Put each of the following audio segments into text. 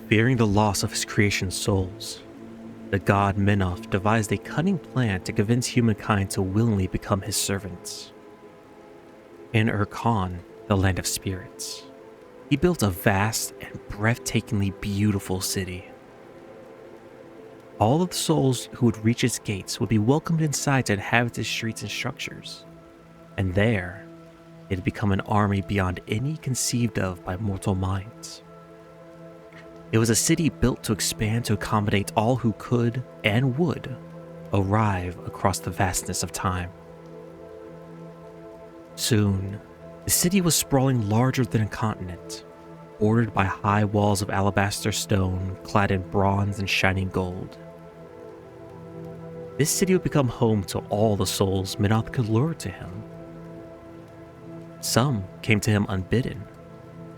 Fearing the loss of his creation's souls, the god Menoth devised a cunning plan to convince humankind to willingly become his servants. In Caen, the land of spirits, he built a vast and breathtakingly beautiful city. All of the souls who would reach its gates would be welcomed inside to inhabit its streets and structures, and there, it had become an army beyond any conceived of by mortal minds. It was a city built to expand to accommodate all who could and would arrive across the vastness of time. Soon, the city was sprawling larger than a continent, bordered by high walls of alabaster stone clad in bronze and shining gold. This city would become home to all the souls Menoth could lure to him. Some came to him unbidden,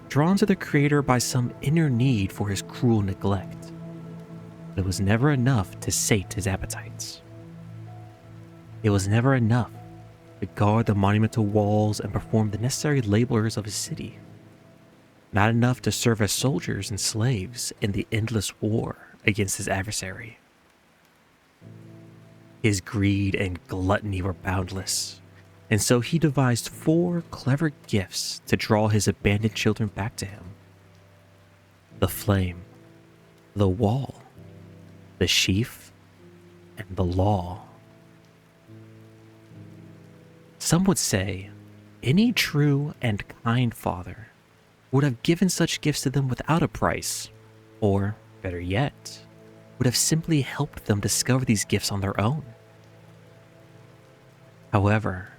drawn to the creator by some inner need for his cruel neglect. But it was never enough to sate his appetites. It was never enough to guard the monumental walls and perform the necessary labors of his city. Not enough to serve as soldiers and slaves in the endless war against his adversary. His greed and gluttony were boundless, and so he devised 4 clever gifts to draw his abandoned children back to him. The flame, the wall, the sheaf, and the law. Some would say any true and kind father would have given such gifts to them without a price, or, better yet, would have simply helped them discover these gifts on their own. However,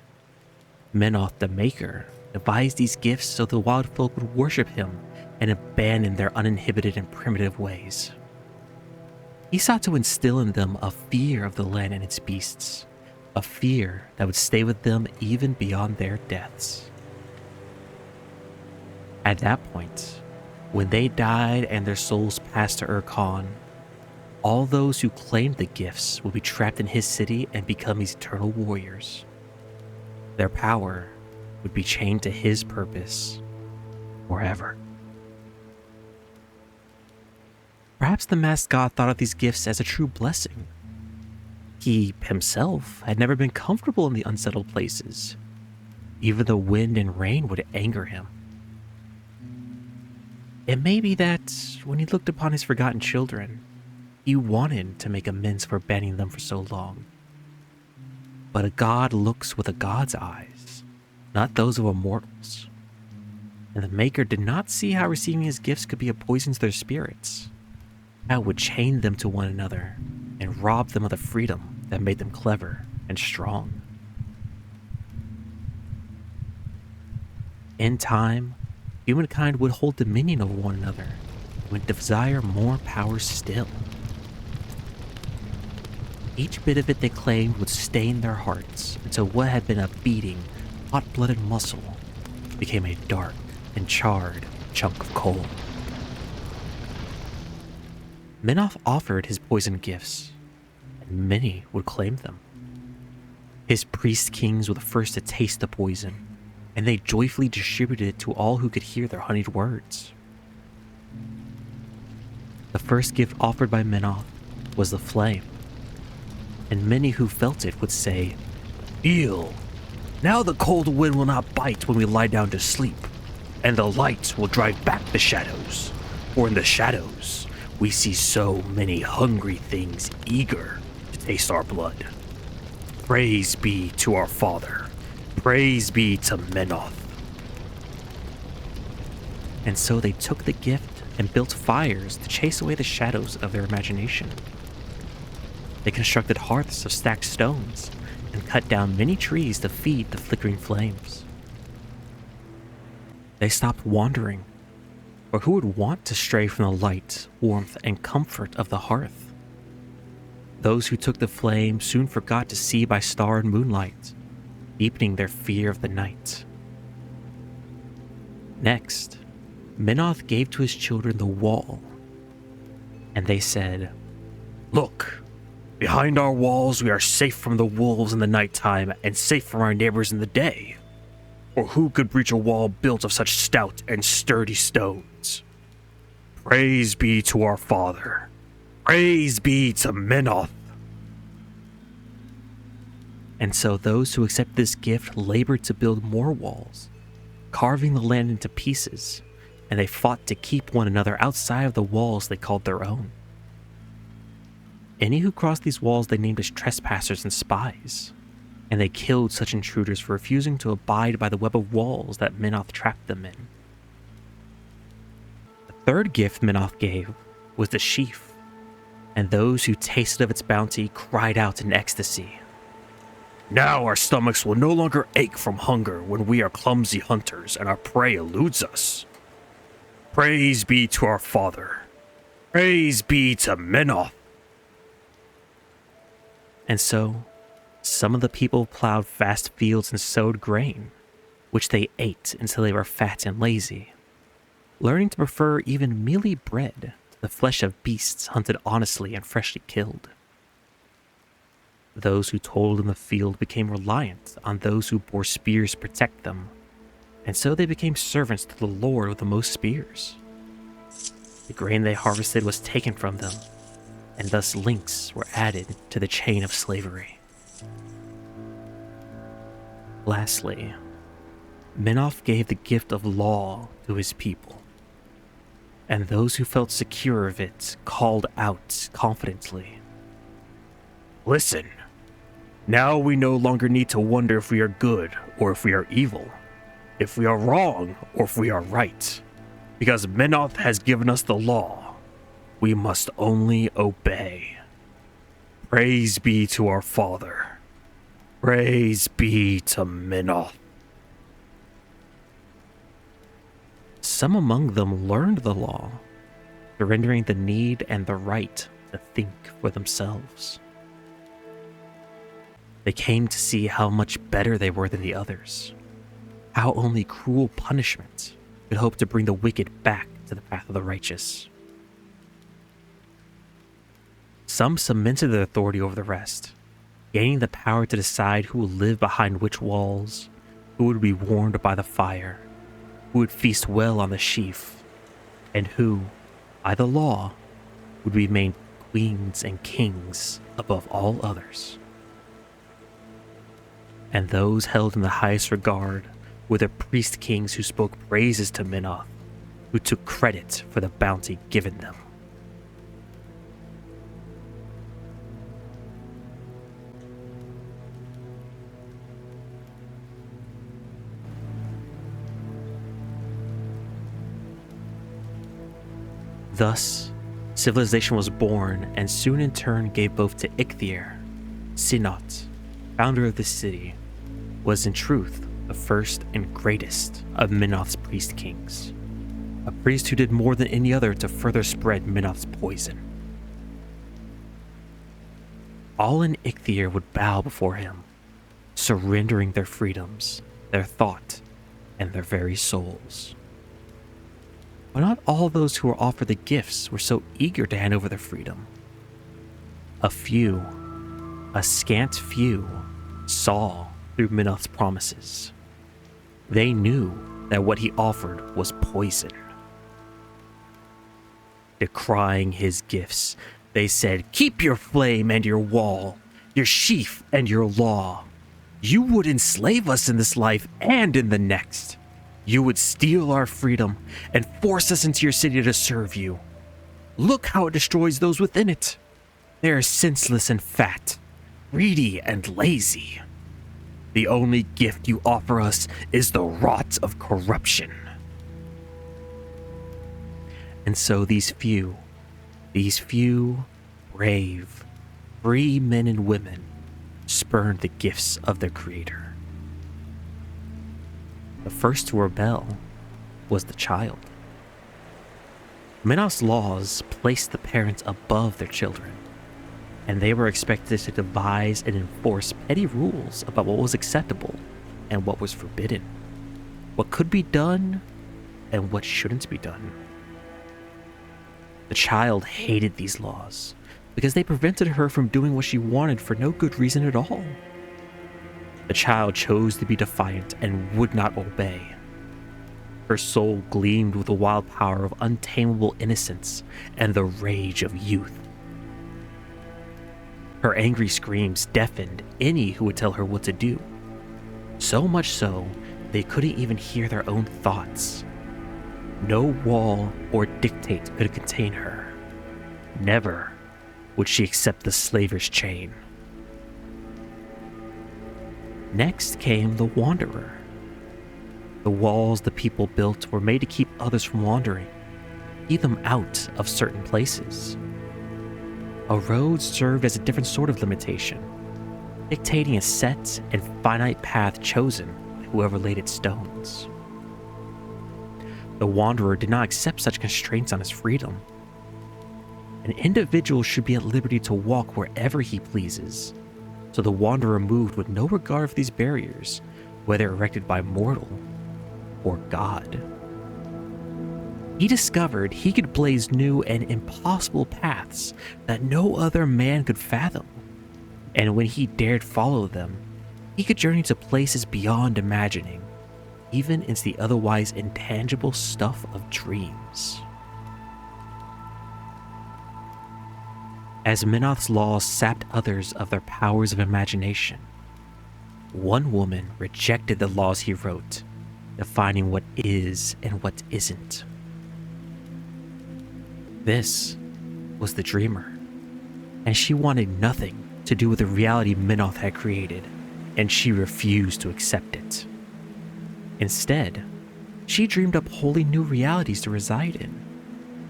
Menoth the Maker devised these gifts so the wild folk would worship him and abandon their uninhibited and primitive ways. He sought to instill in them a fear of the land and its beasts, a fear that would stay with them even beyond their deaths. At that point, when they died and their souls passed to Caen, all those who claimed the gifts would be trapped in his city and become his eternal warriors. Their power would be chained to his purpose forever. Perhaps the masked god thought of these gifts as a true blessing. He himself had never been comfortable in the unsettled places. Even the wind and rain would anger him. It may be that when he looked upon his forgotten children, he wanted to make amends for abandoning them for so long. But a god looks with a god's eyes, not those of mortals. And the Maker did not see how receiving his gifts could be a poison to their spirits, how it would chain them to one another and rob them of the freedom that made them clever and strong. In time, humankind would hold dominion over one another and would desire more power still. Each bit of it they claimed would stain their hearts until what had been a beating, hot-blooded muscle became a dark and charred chunk of coal. Menoth offered his poison gifts, and many would claim them. His priest kings were the first to taste the poison, and they joyfully distributed it to all who could hear their honeyed words. The first gift offered by Menoth was the flame, and many who felt it would say, "Feel! Now the cold wind will not bite when we lie down to sleep, and the light will drive back the shadows, for in the shadows we see so many hungry things eager to taste our blood. Praise be to our Father. Praise be to Menoth." And so they took the gift and built fires to chase away the shadows of their imagination. They constructed hearths of stacked stones and cut down many trees to feed the flickering flames. They stopped wandering, for who would want to stray from the light, warmth, and comfort of the hearth? Those who took the flame soon forgot to see by star and moonlight, deepening their fear of the night. Next, Menoth gave to his children the wall, and they said, "Look, behind our walls we are safe from the wolves in the nighttime and safe from our neighbors in the day. For who could breach a wall built of such stout and sturdy stones? Praise be to our father. Praise be to Minoth. And so those who accept this gift labored to build more walls, carving the land into pieces, and they fought to keep one another outside of the walls they called their own. Any who crossed these walls they named as trespassers and spies, and they killed such intruders for refusing to abide by the web of walls that Minoth trapped them in. The third gift Minoth gave was the sheaf, and those who tasted of its bounty cried out in ecstasy. Now our stomachs will no longer ache from hunger when we are clumsy hunters and our prey eludes us. Praise be to our father. Praise be to Minoth. And so, some of the people plowed vast fields and sowed grain, which they ate until they were fat and lazy, learning to prefer even mealy bread to the flesh of beasts hunted honestly and freshly killed. Those who toiled in the field became reliant on those who bore spears to protect them, and so they became servants to the Lord with the most spears. The grain they harvested was taken from them, and thus links were added to the chain of slavery. Lastly, Minoth gave the gift of law to his people, and those who felt secure of it called out confidently, "Listen, now we no longer need to wonder if we are good or if we are evil, if we are wrong or if we are right, because Minoth has given us the law. We must only obey. Praise be to our father. Praise be to Minoth." Some among them learned the law, surrendering the need and the right to think for themselves. They came to see how much better they were than the others, how only cruel punishment could hope to bring the wicked back to the path of the righteous. Some cemented their authority over the rest, gaining the power to decide who would live behind which walls, who would be warmed by the fire, who would feast well on the sheaf, and who, by the law, would be made queens and kings above all others. And those held in the highest regard were the priest kings who spoke praises to Minoth, who took credit for the bounty given them. Thus, civilization was born and soon in turn gave birth to Ichthyr. Sinot, founder of the city, was in truth the first and greatest of Minoth's priest kings, a priest who did more than any other to further spread Minoth's poison. All in Ichthyr would bow before him, surrendering their freedoms, their thought, and their very souls. But not all those who were offered the gifts were so eager to hand over their freedom. A few, a scant few, saw through Minoth's promises. They knew that what he offered was poison. Decrying his gifts, they said, "Keep your flame and your wall, your sheaf and your law. You would enslave us in this life and in the next. You would steal our freedom and force us into your city to serve you. Look how it destroys those within it. They are senseless and fat, greedy and lazy. The only gift you offer us is the rot of corruption." And so these few brave, free men and women spurned the gifts of their creator. The first to rebel was the child. Minoth's laws placed the parents above their children, and they were expected to devise and enforce petty rules about what was acceptable and what was forbidden, what could be done and what shouldn't be done. The child hated these laws because they prevented her from doing what she wanted for no good reason at all. The child chose to be defiant and would not obey. Her soul gleamed with the wild power of untamable innocence and the rage of youth. Her angry screams deafened any who would tell her what to do. So much so, they couldn't even hear their own thoughts. No wall or dictate could contain her. Never would she accept the slaver's chain. Next came the Wanderer. The walls the people built were made to keep others from wandering, keep them out of certain places. A road served as a different sort of limitation, dictating a set and finite path chosen by whoever laid its stones. The Wanderer did not accept such constraints on his freedom. An individual should be at liberty to walk wherever he pleases, so the Wanderer moved with no regard for these barriers, whether erected by mortal or God. He discovered he could blaze new and impossible paths that no other man could fathom, and when he dared follow them, he could journey to places beyond imagining, even into the otherwise intangible stuff of dreams. As Minoth's laws sapped others of their powers of imagination, one woman rejected the laws he wrote, defining what is and what isn't. This was the dreamer, and she wanted nothing to do with the reality Minoth had created, and she refused to accept it. Instead, she dreamed up wholly new realities to reside in,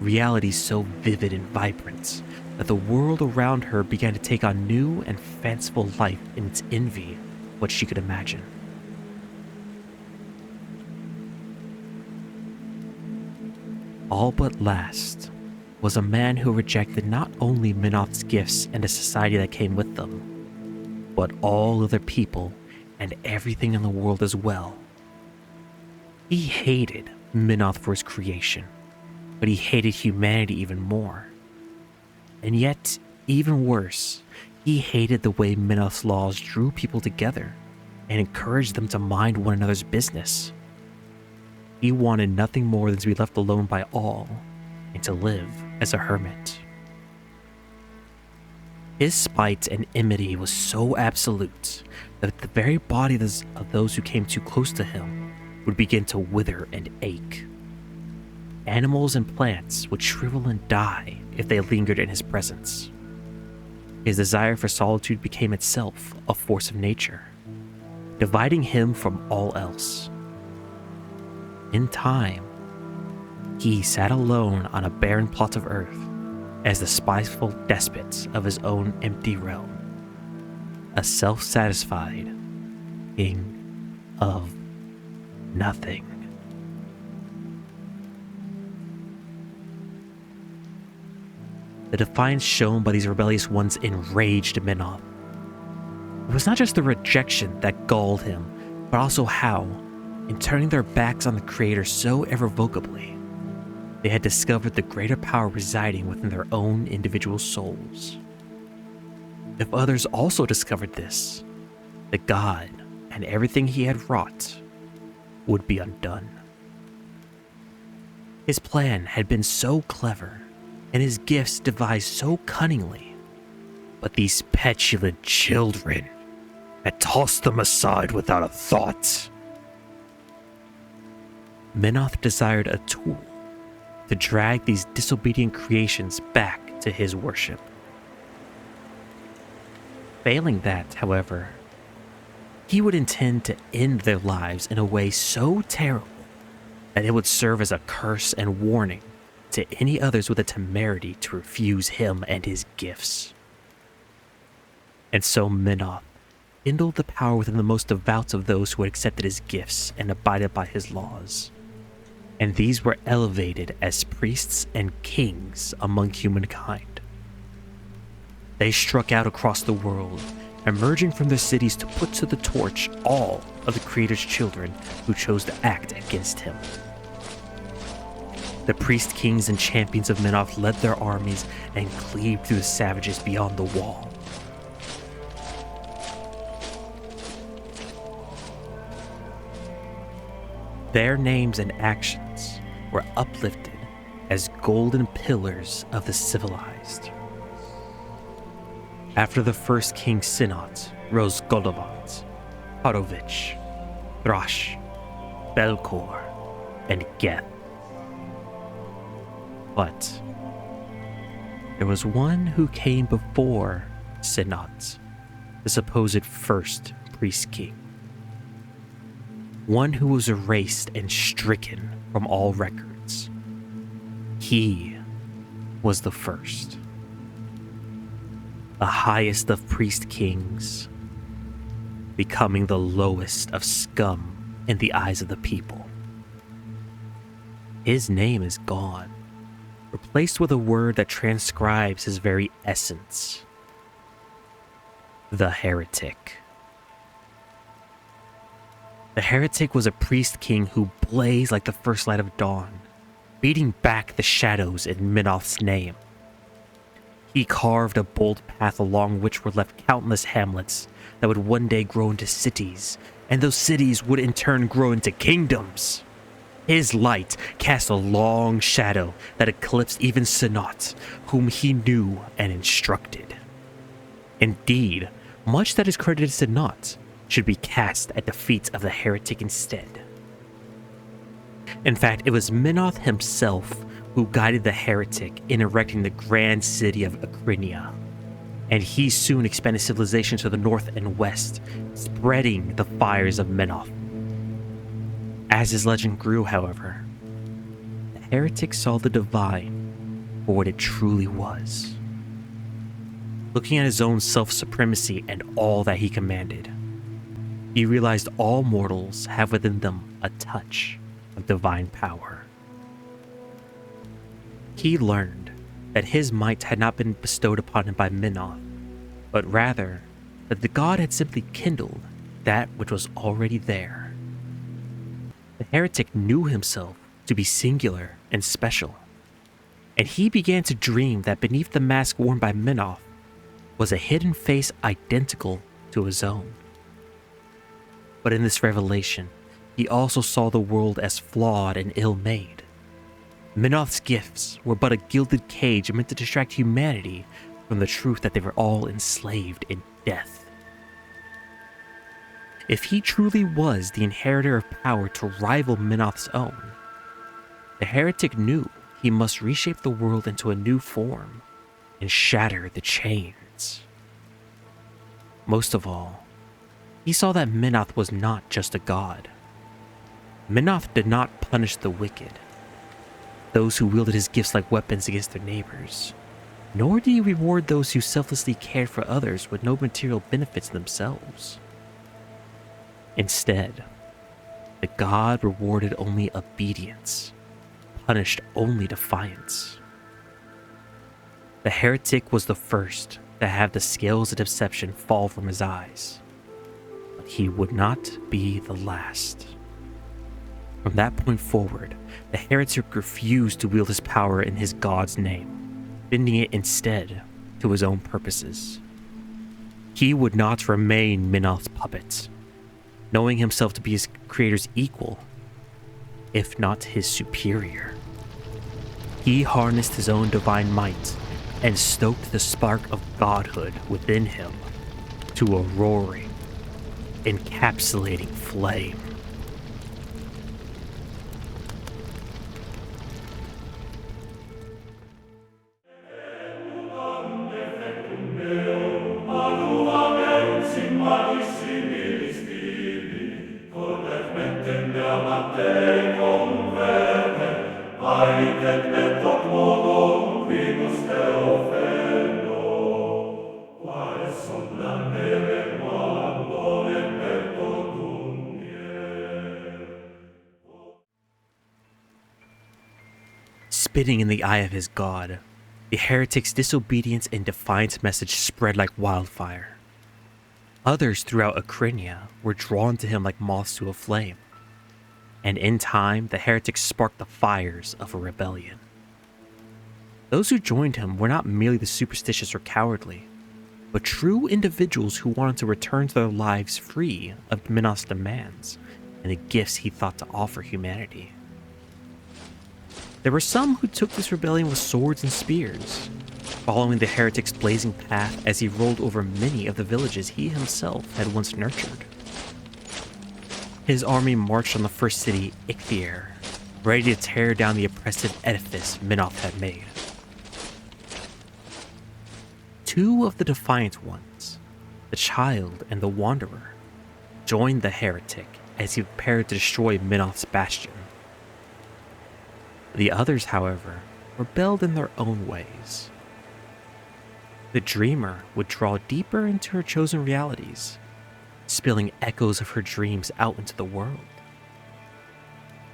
realities so vivid and vibrant that the world around her began to take on new and fanciful life in its envy of what she could imagine. All but last was a man who rejected not only Minoth's gifts and the society that came with them, but all other people and everything in the world as well. He hated Minoth for his creation, but he hated humanity even more. And yet, even worse, he hated the way Minoth's laws drew people together and encouraged them to mind one another's business. He wanted nothing more than to be left alone by all and to live as a hermit. His spite and enmity was so absolute that the very bodies of those who came too close to him would begin to wither and ache. Animals and plants would shrivel and die if they lingered in his presence. His desire for solitude became itself a force of nature, dividing him from all else. In time, he sat alone on a barren plot of earth as the spiteful despot of his own empty realm, a self-satisfied king of nothing. The defiance shown by these rebellious ones enraged Minoth. It was not just the rejection that galled him, but also how, in turning their backs on the Creator so irrevocably, they had discovered the greater power residing within their own individual souls. If others also discovered this, the God and everything he had wrought would be undone. His plan had been so clever, and his gifts devised so cunningly, but these petulant children had tossed them aside without a thought. Minoth desired a tool to drag these disobedient creations back to his worship. Failing that, however, he would intend to end their lives in a way so terrible that it would serve as a curse and warning to any others with the temerity to refuse him and his gifts. And so Minoth kindled the power within the most devout of those who had accepted his gifts and abided by his laws, and these were elevated as priests and kings among humankind. They struck out across the world, emerging from their cities to put to the torch all of the Creator's children who chose to act against him. The priest kings and champions of Minoth led their armies and cleaved through the savages beyond the wall. Their names and actions were uplifted as golden pillars of the civilized. After the first King Synod rose Goldovat, Harovich, Thrash, Belkor, and Geth. But there was one who came before Synod, the supposed first priest king. One who was erased and stricken from all records. He was the first. The highest of priest kings, becoming the lowest of scum in the eyes of the people. His name is gone, replaced with a word that transcribes his very essence. The Heretic. The Heretic was a priest king who blazed like the first light of dawn, beating back the shadows in Minoth's name. He carved a bold path along which were left countless hamlets that would one day grow into cities, and those cities would in turn grow into kingdoms. His light cast a long shadow that eclipsed even Synod, whom he knew and instructed. Indeed, much that is credited to Synod should be cast at the feet of the Heretic instead. In fact, it was Minoth himself who guided the Heretic in erecting the grand city of Acrinia, and he soon expanded civilization to the north and west, spreading the fires of Minoth. As his legend grew, however, the Heretic saw the divine for what it truly was. Looking at his own self-supremacy and all that he commanded, he realized all mortals have within them a touch of divine power. He learned that his might had not been bestowed upon him by Minoth, but rather that the god had simply kindled that which was already there. The Heretic knew himself to be singular and special, and he began to dream that beneath the mask worn by Minoth was a hidden face identical to his own. But in this revelation, he also saw the world as flawed and ill-made. Minoth's gifts were but a gilded cage meant to distract humanity from the truth that they were all enslaved in death. If he truly was the inheritor of power to rival Minoth's own, the Heretic knew he must reshape the world into a new form and shatter the chains. Most of all, he saw that Minoth was not just a god. Minoth did not punish the wicked, those who wielded his gifts like weapons against their neighbors, nor did he reward those who selflessly cared for others with no material benefits themselves. Instead, the god rewarded only obedience, punished only defiance. The Heretic was the first to have the scales of deception fall from his eyes, but he would not be the last. From that point forward, the Heretic refused to wield his power in his god's name, bending it instead to his own purposes. He would not remain Minoth's puppet, knowing himself to be his creator's equal, if not his superior. He harnessed his own divine might and stoked the spark of godhood within him to a roaring, encapsulating flame. Spitting in the eye of his god, the Heretic's disobedience and defiance message spread like wildfire. Others throughout Acrinia were drawn to him like moths to a flame, and in time the Heretic sparked the fires of a rebellion. Those who joined him were not merely the superstitious or cowardly, but true individuals who wanted to return to their lives free of Minoth's demands and the gifts he thought to offer humanity. There were some who took this rebellion with swords and spears, following the heretic's blazing path as he rolled over many of the villages he himself had once nurtured. His army marched on the first city, Ichthier, ready to tear down the oppressive edifice Minoth had made. Two of the defiant ones, the child and the wanderer, joined the heretic as he prepared to destroy Minoth's bastion. The others, however, rebelled in their own ways. The dreamer would draw deeper into her chosen realities, spilling echoes of her dreams out into the world,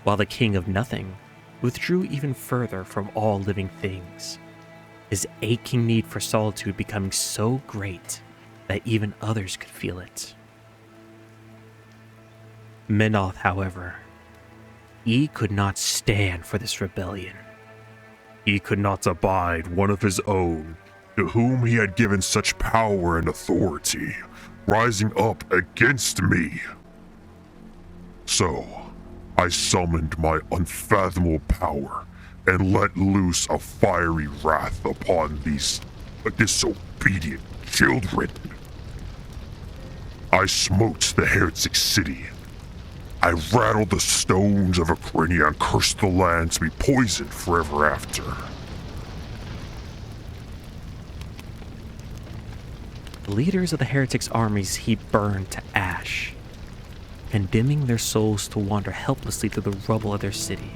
while the king of nothing withdrew even further from all living things, his aching need for solitude becoming so great that even others could feel it. Minoth, however, he could not stand for this rebellion. He could not abide one of his own, to whom he had given such power and authority, rising up against me. So, I summoned my unfathomable power and let loose a fiery wrath upon these disobedient children. I smote the heretic city. I rattled the stones of Acrinia and cursed the land to be poisoned forever after. The leaders of the heretics' armies he burned to ash, condemning their souls to wander helplessly through the rubble of their city.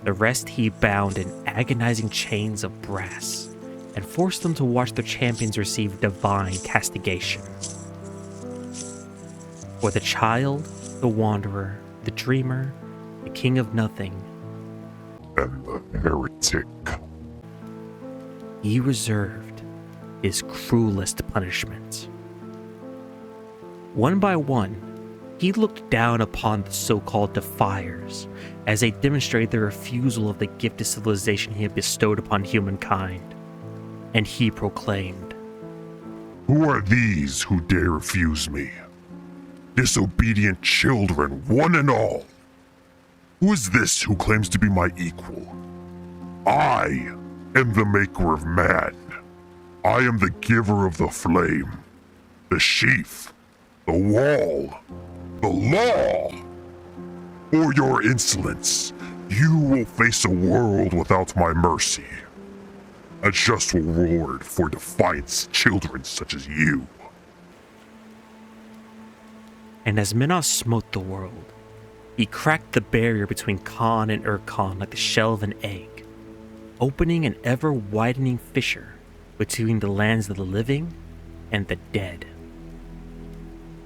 The rest he bound in agonizing chains of brass and forced them to watch their champions receive divine castigation. For the child, the wanderer, the dreamer, the king of nothing, And the heretic. he reserved his cruelest punishment. One by one, he looked down upon the so-called Defiers as they demonstrated their refusal of the gift of civilization he had bestowed upon humankind, and he proclaimed, Who are these who dare refuse me? Disobedient children, one and all. Who is this who claims to be my equal? I am the maker of man. I am the giver of the flame, the sheaf, the wall, the law. For your insolence, you will face a world without my mercy. A just reward for defiance children such as you. and as Minoth smote the world, he cracked the barrier between Caen and Caen like the shell of an egg, opening an ever-widening fissure between the lands of the living and the dead.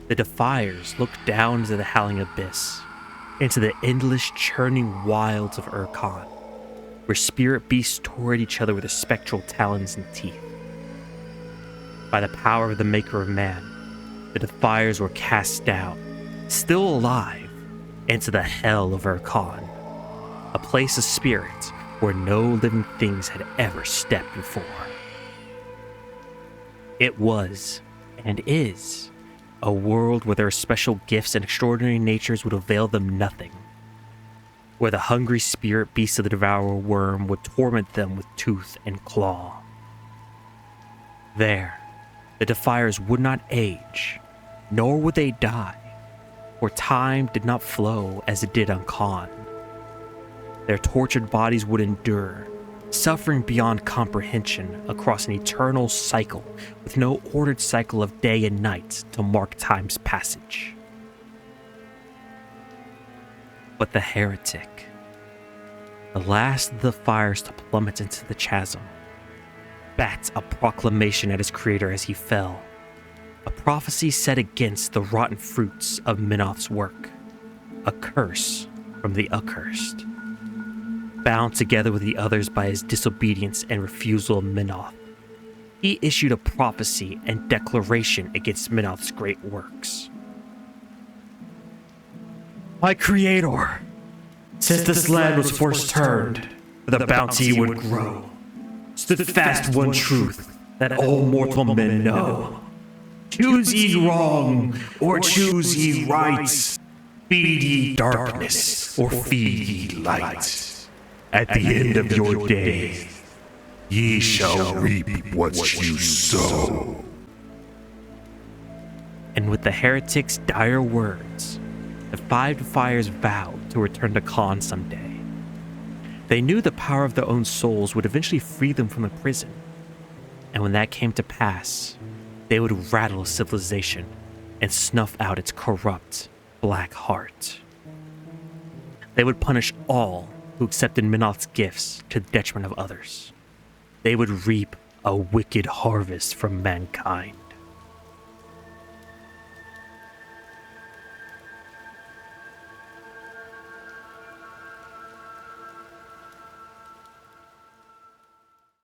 The Defiers looked down into the howling abyss, into the endless churning wilds of Caen, where spirit beasts tore at each other with their spectral talons and teeth. By the power of the Maker of Man, the Defiers were cast down, still alive, into the hell of Caen, a place of spirit where no living things had ever stepped before. It was, and is, a world where their special gifts and extraordinary natures would avail them nothing, where the hungry spirit beast of the devourer worm would torment them with tooth and claw. There, the Defiers would not age, nor would they die, for time did not flow as it did on Caen. Their tortured bodies would endure, suffering beyond comprehension across an eternal cycle with no ordered cycle of day and night to mark time's passage. But the heretic, the last of the fires to plummet into the chasm, bat a proclamation at his creator as he fell, a prophecy set against the rotten fruits of Minoth's work, a curse from the accursed. Bound together with the others by his disobedience and refusal of Minoth, he issued a prophecy and declaration against Minoth's great works. My creator, since this land was first turned, the bounty would grow, stood fast one truth that all mortal men know. Choose ye wrong, or choose ye right. Feed ye darkness, or feed ye light. At the end of your days, ye shall reap what you sow. And with the heretic's dire words, the five fires vowed to return to Caen someday. They knew the power of their own souls would eventually free them from the prison. And when that came to pass, they would rattle civilization and snuff out its corrupt black heart. They would punish all who accepted Minoth's gifts to the detriment of others. They would reap a wicked harvest from mankind.